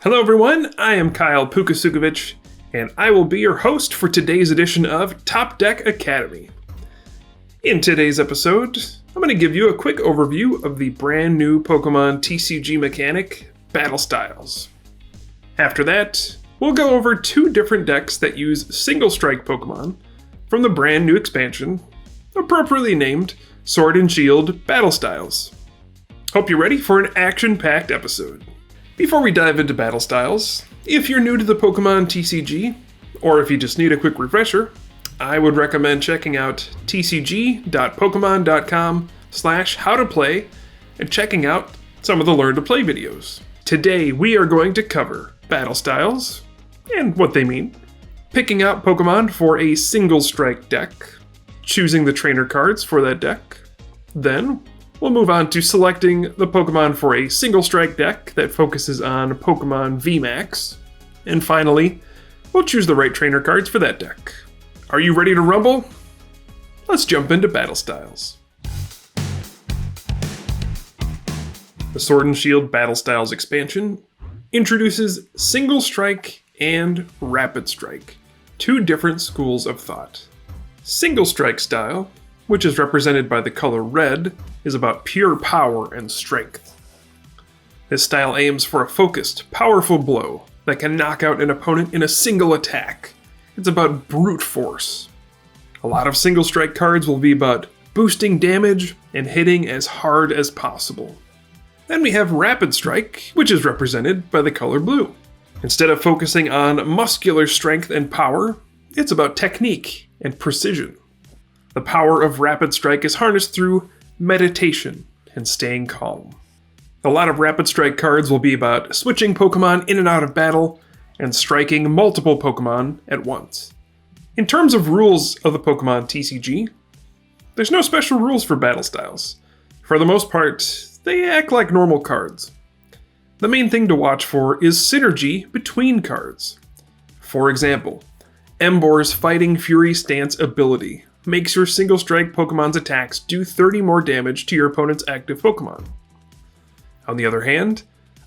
Hello everyone, I am Kyle Sucevich, and I will be your host for today's edition of Top Deck Academy. In today's episode, I'm going to give you a quick overview of the brand new Pokemon TCG mechanic, Battle Styles. After that, we'll go over two different decks that use single strike Pokemon from the brand new expansion, appropriately named Sword and Shield Battle Styles. Hope you're ready for an action-packed episode. Before we dive into Battle Styles, if you're new to the Pokemon TCG, or if you just need a quick refresher, I would recommend checking out tcg.pokemon.com/howtoplay and checking out some of the Learn to Play videos. Today we are going to cover Battle Styles and what they mean, picking out Pokemon for a single strike deck, choosing the trainer cards for that deck, then we'll move on to selecting the Pokemon for a single strike deck that focuses on Pokemon VMAX. And finally, we'll choose the right trainer cards for that deck. Are you ready to rumble? Let's jump into Battle Styles. The Sword and Shield Battle Styles expansion introduces Single Strike and Rapid Strike, two different schools of thought. Single Strike style, which is represented by the color red, is about pure power and strength. This style aims for a focused, powerful blow that can knock out an opponent in a single attack. It's about brute force. A lot of single strike cards will be about boosting damage and hitting as hard as possible. Then we have Rapid Strike, which is represented by the color blue. Instead of focusing on muscular strength and power, it's about technique and precision. The power of Rapid Strike is harnessed through meditation and staying calm. A lot of Rapid Strike cards will be about switching Pokemon in and out of battle and striking multiple Pokemon at once. In terms of rules of the Pokemon TCG, there's no special rules for Battle Styles. For the most part, they act like normal cards. The main thing to watch for is synergy between cards. For example, Emboar's Fighting Fury Stance ability makes your single strike Pokemon's attacks do 30 more damage to your opponent's active Pokemon. On the other hand,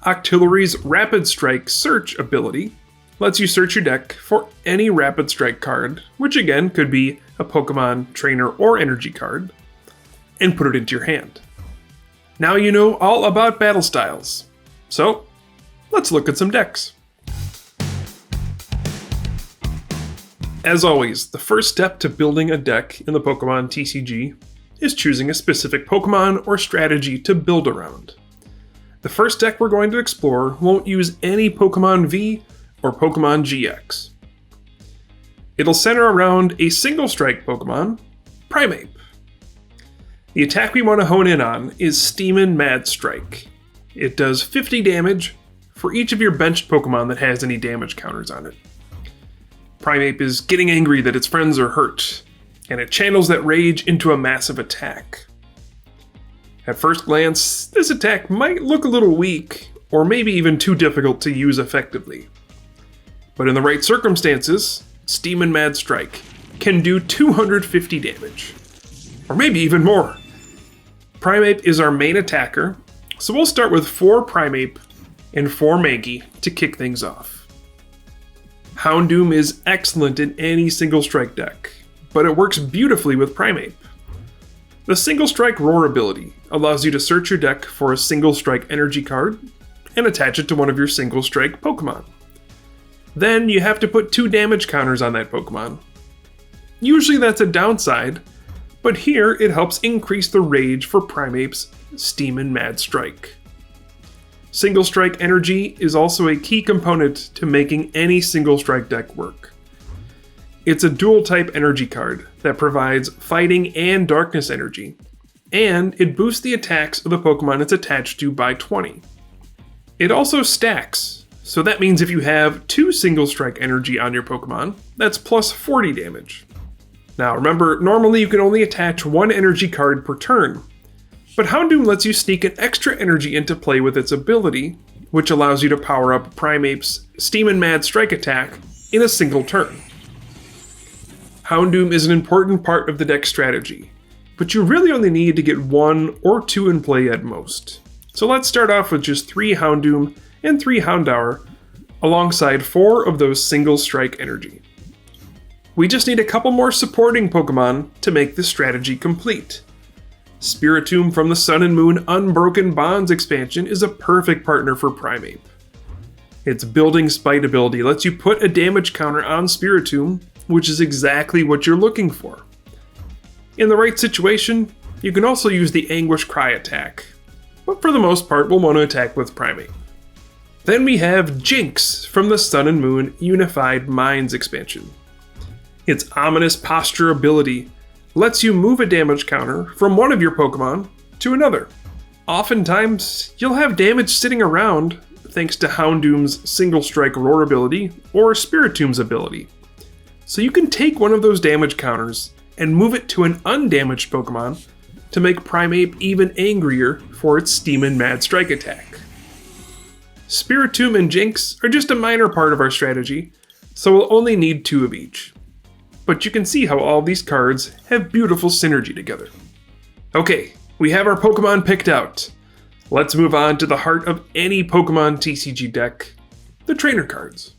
Octillery's Rapid Strike Search ability lets you search your deck for any Rapid Strike card, which again could be a Pokemon, trainer, or energy card, and put it into your hand. Now you know all about Battle Styles, so let's look at some decks. As always, the first step to building a deck in the Pokemon TCG is choosing a specific Pokemon or strategy to build around. The first deck we're going to explore won't use any Pokemon V or Pokemon GX. It'll center around a single strike Pokemon, Primeape. The attack we want to hone in on is Steamin' Mad Strike. It does 50 damage for each of your benched Pokemon that has any damage counters on it. Primeape is getting angry that its friends are hurt, and it channels that rage into a massive attack. At first glance, this attack might look a little weak, or maybe even too difficult to use effectively. But in the right circumstances, Steamin' Mad Strike can do 250 damage, or maybe even more. Primeape is our main attacker, so we'll start with 4 Primeape and 4 Mankey to kick things off. Houndoom is excellent in any single strike deck, but it works beautifully with Primeape. The Single Strike Roar ability allows you to search your deck for a single strike energy card and attach it to one of your single strike Pokemon. Then you have to put 2 damage counters on that Pokemon. Usually that's a downside, but here it helps increase the rage for Primeape's Steamin' Mad Strike. Single strike energy is also a key component to making any single strike deck work. It's a dual type energy card that provides fighting and darkness energy, and it boosts the attacks of the Pokemon it's attached to by 20. It also stacks, so that means if you have 2 single strike energy on your Pokemon, that's plus 40 damage. Now remember, normally you can only attach 1 energy card per turn, but Houndoom lets you sneak an extra energy into play with its ability, which allows you to power up Primeape's Steamin' Mad Strike attack in a single turn. Houndoom is an important part of the deck strategy, but you really only need to get 1 or 2 in play at most. So let's start off with just 3 Houndoom and 3 Houndour alongside 4 of those single strike energy. We just need a couple more supporting Pokemon to make this strategy complete. Spiritomb from the Sun and Moon Unbroken Bonds expansion is a perfect partner for Primeape. Its Building Spite ability lets you put a damage counter on Spiritomb, which is exactly what you're looking for. In the right situation, you can also use the Anguish Cry attack, but for the most part we'll want to attack with Primeape. Then we have Jinx from the Sun and Moon Unified Minds expansion. Its Ominous Posture ability lets you move a damage counter from one of your Pokemon to another. Oftentimes, you'll have damage sitting around thanks to Houndoom's Single Strike Roar ability or Spiritomb's ability. So you can take one of those damage counters and move it to an undamaged Pokemon to make Primeape even angrier for its Steam and Mad Strike attack. Spiritomb and Jinx are just a minor part of our strategy, so we'll only need 2 of each. But you can see how all these cards have beautiful synergy together. Okay, we have our Pokemon picked out. Let's move on to the heart of any Pokemon TCG deck, the trainer cards.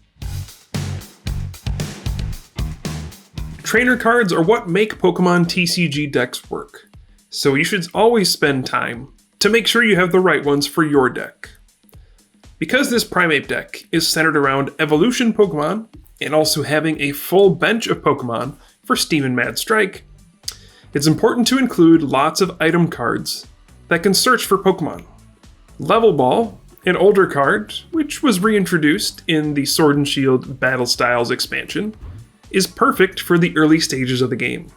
Trainer cards are what make Pokemon TCG decks work, so you should always spend time to make sure you have the right ones for your deck. Because this Primeape deck is centered around evolution Pokemon, and also having a full bench of Pokemon for Steam and Mad Strike, it's important to include lots of item cards that can search for Pokemon. Level Ball, an older card, which was reintroduced in the Sword and Shield Battle Styles expansion, is perfect for the early stages of the game.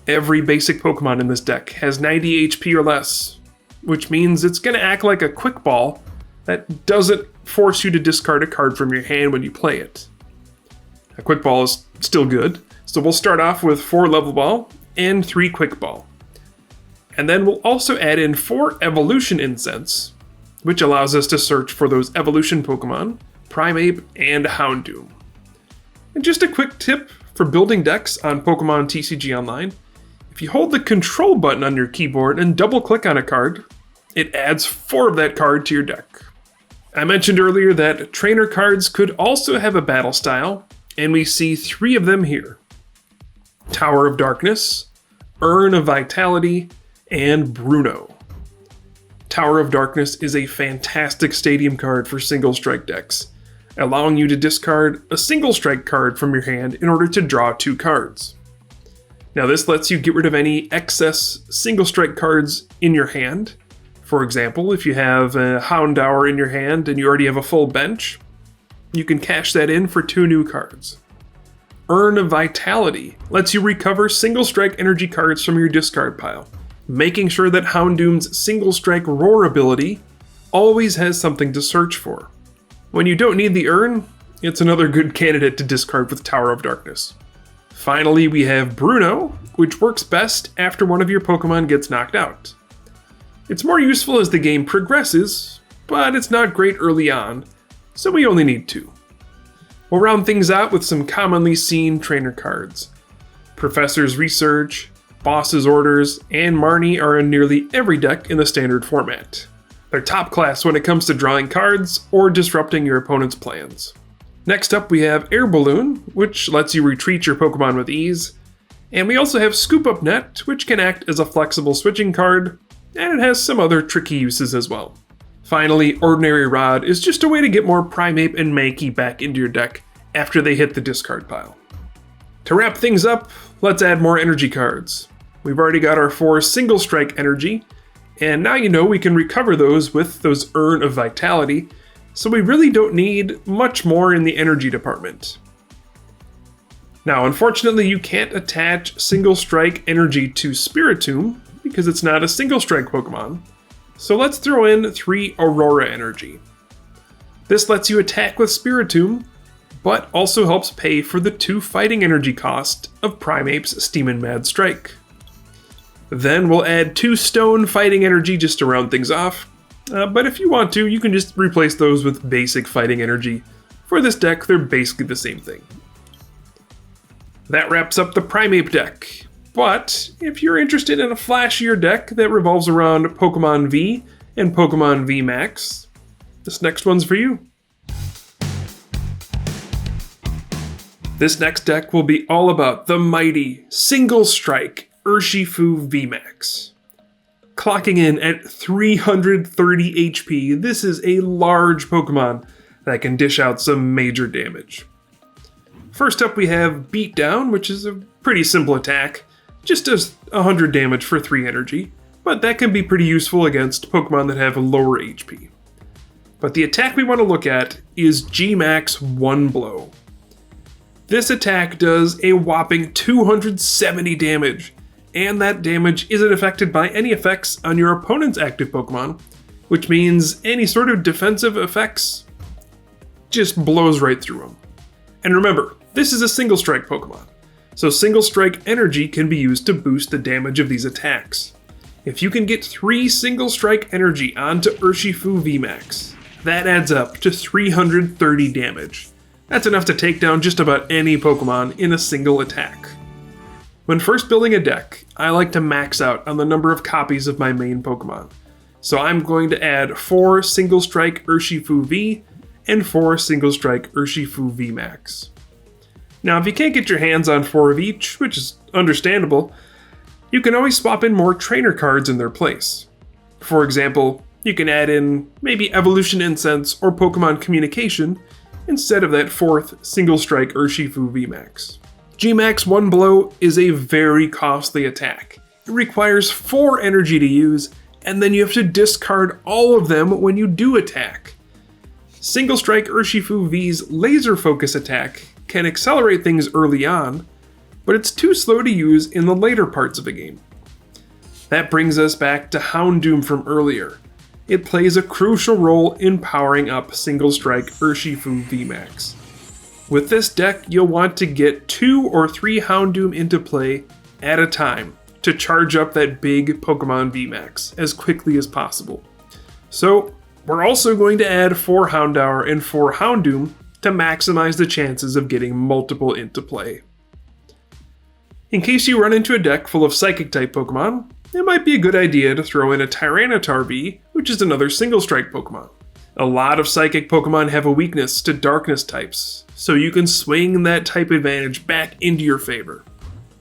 Every basic Pokemon in this deck has 90 HP or less, which means it's going to act like a quick ball that doesn't force you to discard a card from your hand when you play it. A Quick Ball is still good, so we'll start off with 4 Level Ball and 3 Quick Ball. And then we'll also add in 4 Evolution Incense, which allows us to search for those evolution Pokemon, Primeape and Houndoom. And just a quick tip for building decks on Pokemon TCG Online, if you hold the Control button on your keyboard and double click on a card, it adds 4 of that card to your deck. I mentioned earlier that trainer cards could also have a battle style, and we see 3 of them here. Tower of Darkness, Urn of Vitality, and Bruno. Tower of Darkness is a fantastic stadium card for single strike decks, allowing you to discard a single strike card from your hand in order to draw 2 cards. Now this lets you get rid of any excess single strike cards in your hand. For example, if you have a Houndour in your hand and you already have a full bench, you can cash that in for 2 new cards. Urn of Vitality lets you recover single strike energy cards from your discard pile, making sure that Houndoom's Single Strike Roar ability always has something to search for. When you don't need the urn, it's another good candidate to discard with Tower of Darkness. Finally, we have Bruno, which works best after one of your Pokemon gets knocked out. It's more useful as the game progresses, but it's not great early on, so we only need 2. We'll round things out with some commonly seen trainer cards. Professor's Research, Boss's Orders, and Marnie are in nearly every deck in the standard format. They're top class when it comes to drawing cards or disrupting your opponent's plans. Next up we have Air Balloon, which lets you retreat your Pokemon with ease. And we also have Scoop Up Net, which can act as a flexible switching card, and it has some other tricky uses as well. Finally, Ordinary Rod is just a way to get more Primeape and Mankey back into your deck after they hit the discard pile. To wrap things up, let's add more energy cards. We've already got our 4 single strike energy, and now you know we can recover those with those Urn of Vitality, so we really don't need much more in the energy department. Now, unfortunately, you can't attach single strike energy to Spiritomb because it's not a single strike Pokemon, so let's throw in 3 Aurora energy. This lets you attack with Spiritomb, but also helps pay for the 2 fighting energy cost of Primeape's Steam and Mad Strike. Then we'll add 2 stone fighting energy just to round things off, but if you want to, you can just replace those with basic fighting energy. For this deck, they're basically the same thing. That wraps up the Primeape deck, but if you're interested in a flashier deck that revolves around Pokemon V and Pokemon V Max, this next one's for you. This next deck will be all about the mighty Single Strike Urshifu VMAX. Clocking in at 330 HP, this is a large Pokemon that can dish out some major damage. First up we have Beatdown, which is a pretty simple attack, just does 100 damage for 3 energy, but that can be pretty useful against Pokemon that have a lower HP. But the attack we want to look at is G-Max One Blow. This attack does a whopping 270 damage, and that damage isn't affected by any effects on your opponent's active Pokemon, which means any sort of defensive effects just blows right through them. And remember, this is a Single Strike Pokemon, so Single Strike energy can be used to boost the damage of these attacks. If you can get 3 Single Strike energy onto Urshifu VMAX, that adds up to 330 damage. That's enough to take down just about any Pokemon in a single attack. When first building a deck, I like to max out on the number of copies of my main Pokemon. So I'm going to add 4 Single Strike Urshifu V and 4 Single Strike Urshifu VMAX. Now if you can't get your hands on 4 of each, which is understandable, you can always swap in more trainer cards in their place. For example, you can add in maybe Evolution Incense or Pokemon Communication instead of that 4th Single Strike Urshifu VMAX. G-Max One Blow is a very costly attack. It requires 4 energy to use, and then you have to discard all of them when you do attack. Single Strike Urshifu V's Laser Focus attack can accelerate things early on, but it's too slow to use in the later parts of the game. That brings us back to Houndoom from earlier. It plays a crucial role in powering up Single Strike Urshifu VMAX. With this deck, you'll want to get 2 or 3 Houndoom into play at a time to charge up that big Pokemon VMAX as quickly as possible. So, we're also going to add 4 Houndour and 4 Houndoom to maximize the chances of getting multiple into play. In case you run into a deck full of Psychic-type Pokemon, it might be a good idea to throw in a Tyranitar V, which is another Single Strike Pokemon. A lot of Psychic Pokemon have a weakness to Darkness types, so you can swing that type advantage back into your favor.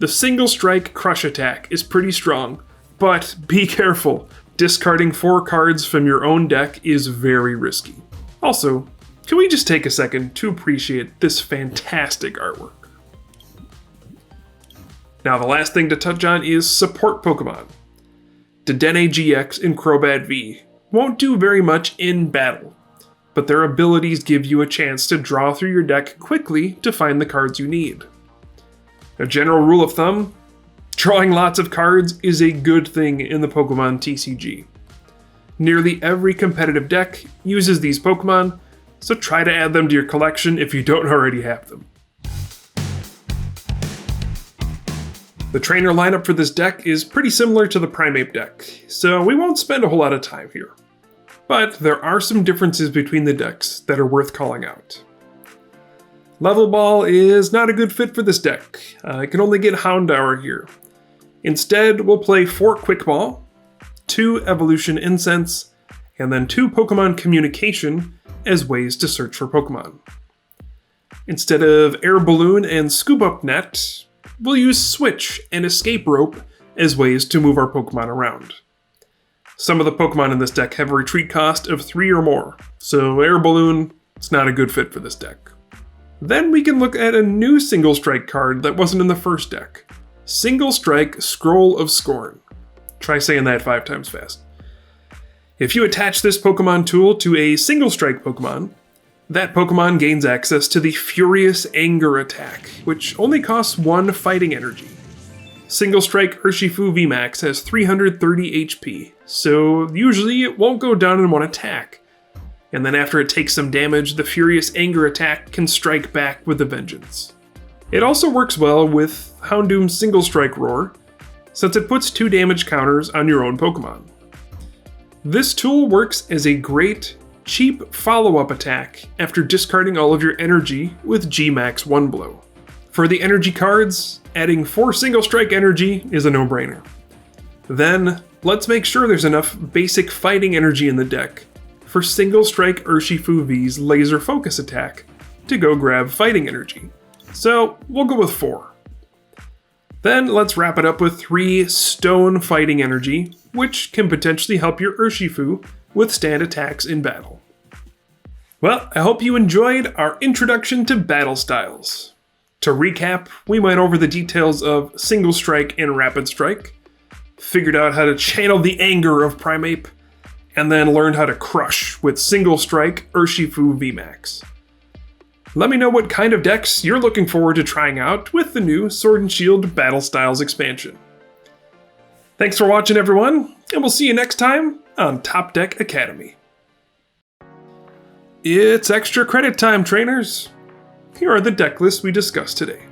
The Single Strike Crush attack is pretty strong, but be careful. Discarding 4 cards from your own deck is very risky. Also, can we just take a second to appreciate this fantastic artwork? Now the last thing to touch on is support Pokemon. Dedenne GX and Crobat V won't do very much in battle, but their abilities give you a chance to draw through your deck quickly to find the cards you need. A general rule of thumb, drawing lots of cards is a good thing in the Pokemon TCG. Nearly every competitive deck uses these Pokemon, so try to add them to your collection if you don't already have them. The trainer lineup for this deck is pretty similar to the Primeape deck, so we won't spend a whole lot of time here. But there are some differences between the decks that are worth calling out. Level Ball is not a good fit for this deck. It can only get Houndour here. Instead, we'll play 4 Quick Ball, 2 Evolution Incense, and then 2 Pokemon Communication as ways to search for Pokemon. Instead of Air Balloon and Scoop Up Net, we'll use Switch and Escape Rope as ways to move our Pokemon around. Some of the Pokemon in this deck have a retreat cost of 3 or more, so Air Balloon is not a good fit for this deck. Then we can look at a new Single Strike card that wasn't in the first deck. Single Strike Scroll of Scorn. Try saying that 5 times fast. If you attach this Pokemon tool to a Single Strike Pokemon, that Pokemon gains access to the Furious Anger attack, which only costs 1 fighting energy. Single Strike Urshifu VMAX has 330 HP, so usually it won't go down in 1 attack. And then after it takes some damage, the Furious Anger attack can strike back with a vengeance. It also works well with Houndoom's Single Strike Roar, since it puts 2 damage counters on your own Pokemon. This tool works as a great, cheap follow-up attack after discarding all of your energy with G-Max One Blow. For the energy cards, adding 4 Single Strike energy is a no-brainer. Then, let's make sure there's enough basic fighting energy in the deck for Single Strike Urshifu V's Laser Focus attack to go grab fighting energy. so we'll go with 4. Then let's wrap it up with 3 Stone Fighting Energy, which can potentially help your Urshifu withstand attacks in battle. Well, I hope you enjoyed our introduction to battle styles. To recap, we went over the details of Single Strike and Rapid Strike, figured out how to channel the anger of Primeape, and then learned how to crush with Single Strike Urshifu VMAX. Let me know what kind of decks you're looking forward to trying out with the new Sword and Shield Battle Styles expansion. Thanks for watching, everyone, and we'll see you next time on Top Deck Academy. It's extra credit time, trainers! Here are the deck lists we discussed today.